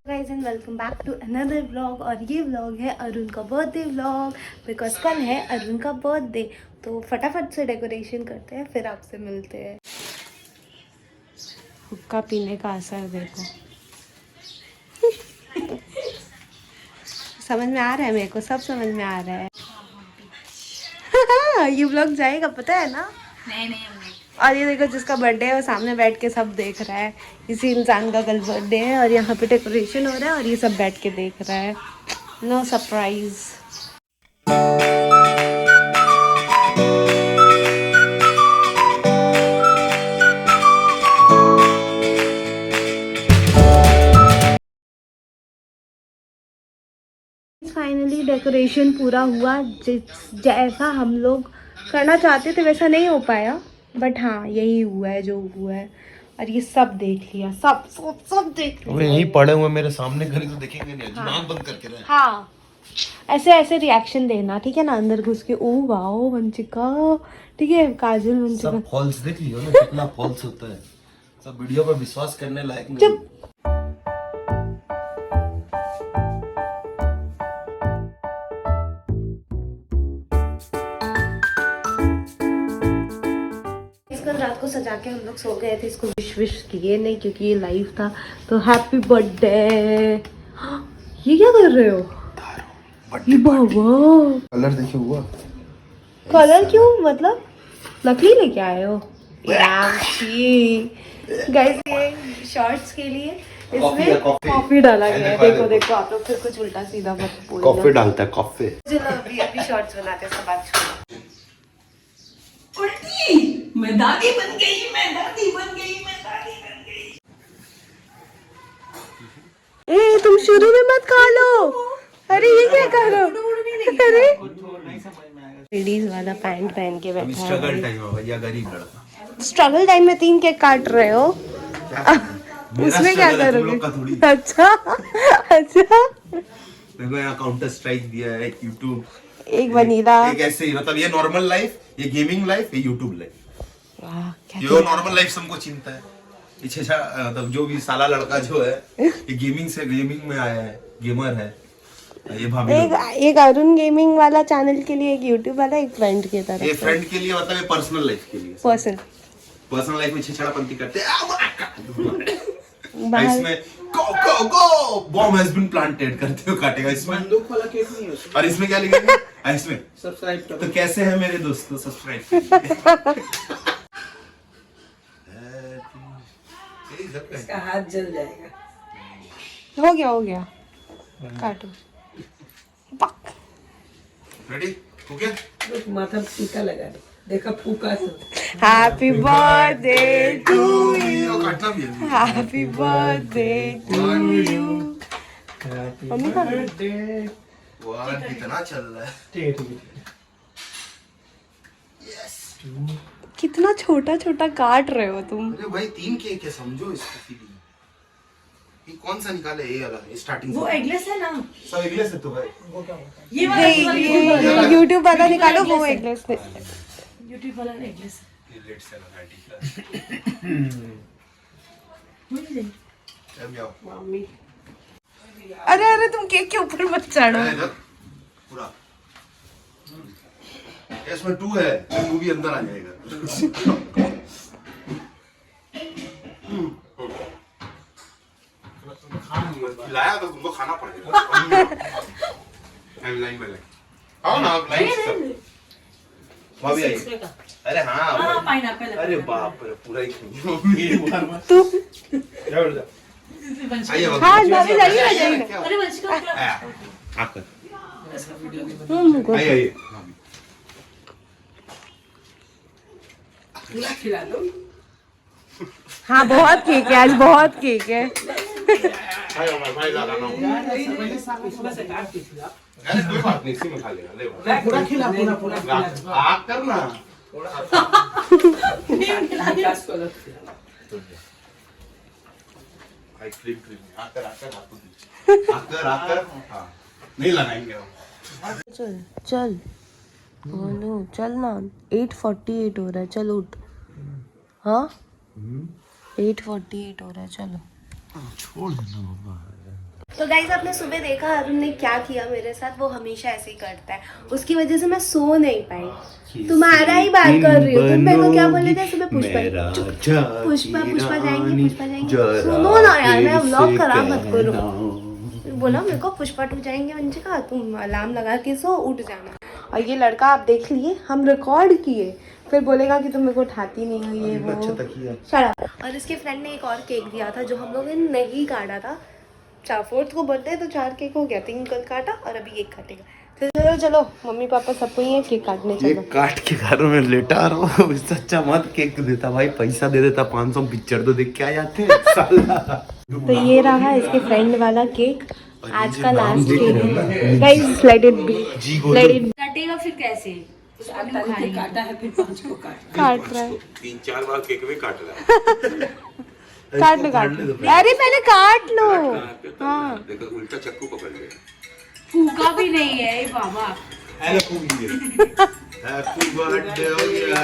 Guys and welcome back to another vlog. और ये vlog है अरुण का बर्थडे व्लॉग, बिकॉज कल है अरुण का बर्थडे। तो फटाफट से डेकोरेशन करते हैं, फिर आपसे मिलते हैं। हुक्का पीने का असर देखो। समझ में आ रहा है, मेरे को सब समझ में आ रहा है। ये व्लॉग जाएगा, पता है ना? नहीं। और ये देखो, जिसका बर्थडे है वो सामने बैठ के सब देख रहा है। इसी इंसान का कल बर्थडे है और यहाँ पे डेकोरेशन हो रहा है और ये सब बैठ के देख रहा है। No surprise. फाइनली डेकोरेशन पूरा हुआ। जैसा हम लोग करना चाहते थे वैसा नहीं हो पाया, बट हाँ यही हुआ है जो हुआ है। और ये सब देख लिया, सब सब सब देख लिया। यहीं पड़े हुए मेरे सामने घर तो देखेंगे नहीं। हाँ। नाक बंद करके रहे। हाँ, ऐसे ऐसे रिएक्शन देना, ठीक है ना? अंदर घुस के ओ वाओ वंचिका, ठीक है? काजल वंचिका सब फॉल्स देख लियो ना, कितना फॉल्स होता है। सब वीडियो पर विश्वास करने लायक नहीं। चुप। कल रात को सजा के हम लोग सो गए थे, इसको विश किए नहीं क्योंकि ये लाइव था। तो हैप्पी बर्थडे। ये क्या कर रहे हो? ये बाबा कलर देखिए हुआ। कलर क्यों, मतलब नकली लेके आए हो? गाइस ये शॉर्ट्स के लिए इसमें कॉफी डाला गया है। देखो देखो, आप लोग फिर कुछ उल्टा सीधा मत बोलना। कॉफी डालता है कॉफी। चलो अभी शॉर्ट्स बनाते हैं, सब बात छोड़ो। उल्टी मैं दादी बन गई, मैं दादी बन गई, मैं दादी बन गई। ए तुम शुरू में मत खा लो। अरे ये क्या कर रहे हो? अरे लेडीज वाला पैंट पहन के बैठा है। स्ट्रगल टाइम है भैया, गरीब लड़का। स्ट्रगल टाइम में 3 केक काट रहे हो, उसमें क्या करोगे? अच्छा अच्छा। देखो यहाँ काउंटर स्ट्राइक दिया है, यूट्यूब एक वनीला, एक ऐसे ही, मतलब ये नॉर्मल लाइफ, ये गेमिंग लाइफ, ये यूट्यूब लाइफ। वाह क्या ये नॉर्मल लाइफ सबको चिंता है। पीछे मतलब जो भी साला लड़का जो है ये गेमिंग में आया है, गेमर है ये भाभी। एक अरुण गेमिंग वाला चैनल के लिए, एक यूट्यूब वाला, एक फ्रेंड की तरफ। ये फ्रेंड के लिए, मतलब ये पर्सनल लाइफ के लिए। पर्सनल लाइफ में छेछड़ापंती करते हैं। इसमें गो बॉम्ब हैज बीन प्लांटेड करते हो, काटेगा इसमें। बंदूक वाला केक नहीं है उसमें। और इसमें क्या लिखेगा? इसमें सब्सक्राइब करो। तो कैसे है मेरे दोस्तों, सब्सक्राइब। इसका हाथ जल जाएगा। हो गया काटो। रेडी हो गया? माथा टीका लगा दे, देखा फूका से। हैप्पी बर्थडे टू यू, काटना भी है। Happy birthday to you. मम्मी का वाह कितना चल रहा है। कितना छोटा छोटा काट रहे हो तुम। अरे भाई 3 केक है, समझो इसको फीलिंग। ये कौन सा निकाले? ये वाला स्टार्टिंग वो एगलेस है ना, सब एगलेस है तो भाई। ये वाला ये यूट्यूब वाला निकालो, वो एगलेस ने। यूट्यूब वाला एगलेस ये लेट से लगा ठीक है। अब जाओ मम्मी, अरे तुम केक के ऊपर मत चढ़ो। पूरा इसमें 2 है, 2 भी अंदर आ जाएगा। खिलाया तो तुमको खाना पड़ेगा। लाइन में लगे आओ ना, आप लाइन से भाभी आइए। अरे हाँ पाइनएप्पल। अरे बाप रे, पूरा ही खाइए। तू आइए हाँ भाभी जाइए। अरे वंशिका आकर आइए। आइए। पूरा खिला दो। हाँ बहुत केक है आज, बहुत केक है। भाई ज्यादा ना थोड़ा सा काट के खिला। अरे कोई बात नहीं, इसी में खा लेगा। ले पूरा खिला, पूरा खिला। आप करना आइसक्रीम क्रीम आकर हाँ नहीं लगाएंगे हम। चल चल ना, 8:48 हो रहा है, चल उठ। हाँ 8:48 हो रहा है, चलो। छोड़ देना बाबा। तो गाइस आपने सुबह देखा अरुण ने क्या किया मेरे साथ, वो हमेशा ऐसे ही करता है, उसकी वजह से मैं सो नहीं पाई। तुम्हारा ही बात कर रही हो तुम, मेरे को क्या बोले थे सुबह? पुष्पा पुष्पा पुष्पा जाएंगे, पुष्पा जाएंगे। सुनो ना यार, मैं व्लॉग खराब मत करो। बोला मेरे को पुष्पा 2 जाएंगे, मैंने कहा तुम अलार्म लगा के सो, उठ जाना। और ये लड़का आप देख लिए, हम रिकॉर्ड किए, फिर बोलेगा कि तुम मेरे को उठाती नहीं हो, ये वो। Shut up. और इसके फ्रेंड ने एक और केक दिया था जो हम लोगों ने नहीं काटा था। 4 को बर्थडे तो 4 केक हो गया, 3 कल काटा और अभी 1 काटेगा। तो चलो चलो, मम्मी पापा सबको ही है केक काटने, चलो। काट के घर में लेटा रहो, इससे अच्छा मत केक देता भाई, पैसा दे देता 500, पिक्चर तो देख के आ जाते हैं साला। तो ये रहा इसके फ्रेंड वाला केक, आज का लास्ट केक है guys, let it be, let it. काटेगा फिर कैसे? काटा है फिर 5 को काट रहा है, 3-4 बार केक भी काट रहा है। काट लो काट लो, अरे पहले काट लो। हाँ देखो उल्टा चक्कू पकड़ ले। फूका भी नहीं है ये बाबा। अरे फूक दिए। हैप्पी बर्थडे हो गया।